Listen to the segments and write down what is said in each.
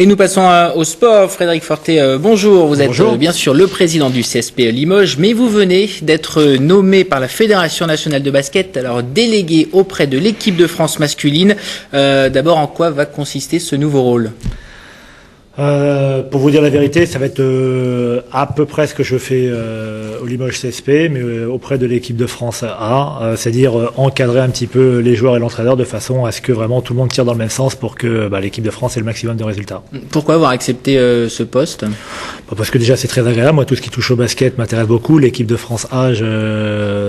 Et nous passons au sport. Frédéric Fortet, bonjour. Vous êtes bien sûr le président du CSP Limoges, mais vous venez d'être nommé par la Fédération nationale de basket, alors délégué auprès de l'équipe de France masculine. D'abord, en quoi va consister ce nouveau rôle ? Pour vous dire la vérité, ça va être à peu près ce que je fais au Limoges CSP, mais auprès de l'équipe de France A, c'est-à-dire encadrer un petit peu les joueurs et l'entraîneur de façon à ce que vraiment tout le monde tire dans le même sens pour que l'équipe de France ait le maximum de résultats. Pourquoi avoir accepté ce poste ? Parce que déjà c'est très agréable, moi tout ce qui touche au basket m'intéresse beaucoup, l'équipe de France A,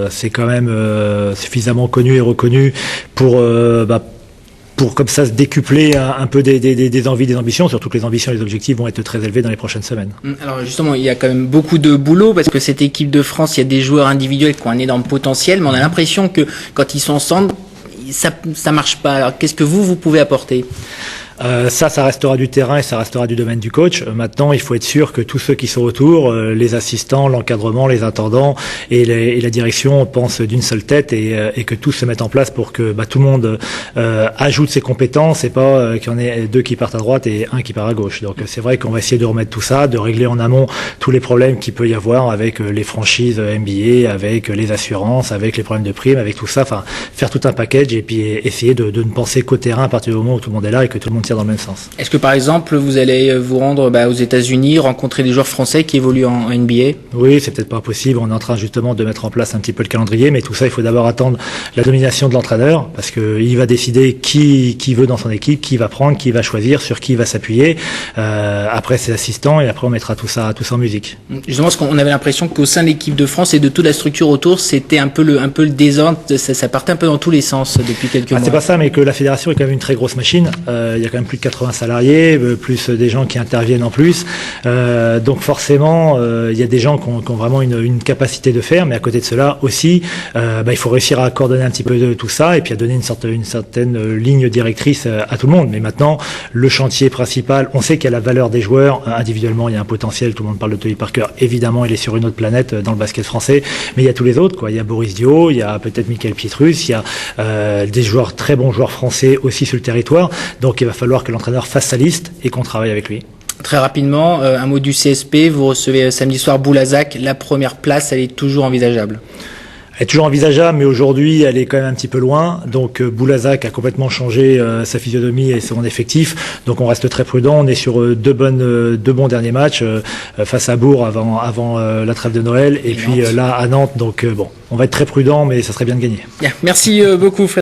c'est quand même suffisamment connu et reconnu pour comme ça se décupler un peu des envies, des ambitions, surtout que les ambitions et les objectifs vont être très élevés dans les prochaines semaines. Alors justement, il y a quand même beaucoup de boulot parce que cette équipe de France, il y a des joueurs individuels qui ont un énorme potentiel, mais on a l'impression que quand ils sont ensemble, ça marche pas. Alors qu'est-ce que vous pouvez apporter ? Ça restera du terrain et ça restera du domaine du coach. Maintenant, il faut être sûr que tous ceux qui sont autour, les assistants, l'encadrement, les intendants et la direction pensent d'une seule tête et que tout se mette en place pour que tout le monde ajoute ses compétences et pas qu'il y en ait deux qui partent à droite et un qui part à gauche. Donc c'est vrai qu'on va essayer de remettre tout ça, de régler en amont tous les problèmes qu'il peut y avoir avec les franchises NBA, avec les assurances, avec les problèmes de primes, avec tout ça. Enfin, faire tout un package et puis essayer de ne penser qu'au terrain à partir du moment où tout le monde est là et que tout le monde dans le même sens. Est-ce que par exemple vous allez vous rendre aux États-Unis, rencontrer des joueurs français qui évoluent en NBA ? Oui, c'est peut-être pas possible. On est en train justement de mettre en place un petit peu le calendrier, mais tout ça, il faut d'abord attendre la nomination de l'entraîneur parce que il va décider qui veut dans son équipe, qui va prendre, qui va choisir, sur qui il va s'appuyer. Après ses assistants et après on mettra tout ça en musique. Justement, parce qu'on avait l'impression qu'au sein de l'équipe de France et de toute la structure autour, c'était un peu le désordre. Ça partait un peu dans tous les sens depuis quelques mois. C'est pas ça, mais que la fédération est quand même une très grosse machine. Il y a quand même plus de 80 salariés, plus des gens qui interviennent en plus. Donc forcément, il y a des gens qui ont vraiment une capacité de faire, mais à côté de cela aussi, il faut réussir à coordonner un petit peu de tout ça et puis à donner une certaine ligne directrice à tout le monde. Mais maintenant, le chantier principal, on sait qu'il y a la valeur des joueurs. Individuellement, il y a un potentiel. Tout le monde parle de Tony Parker. Évidemment, il est sur une autre planète dans le basket français, mais il y a tous les autres, quoi. Il y a Boris Dio, il y a peut-être Michael Pietrus, il y a des joueurs, très bons joueurs français aussi sur le territoire. Donc il va falloir que l'entraîneur fasse sa liste et qu'on travaille avec lui. Très rapidement, un mot du CSP. Vous recevez samedi soir Boulazac. La première place, elle est toujours envisageable ? Elle est toujours envisageable, mais aujourd'hui, elle est quand même un petit peu loin. Donc, Boulazac a complètement changé sa physionomie et son effectif. Donc, on reste très prudent. On est sur deux bons derniers matchs face à Bourg avant la trêve de Noël et puis là à Nantes. Donc, on va être très prudent, mais ça serait bien de gagner. Bien. Merci beaucoup, Frédéric.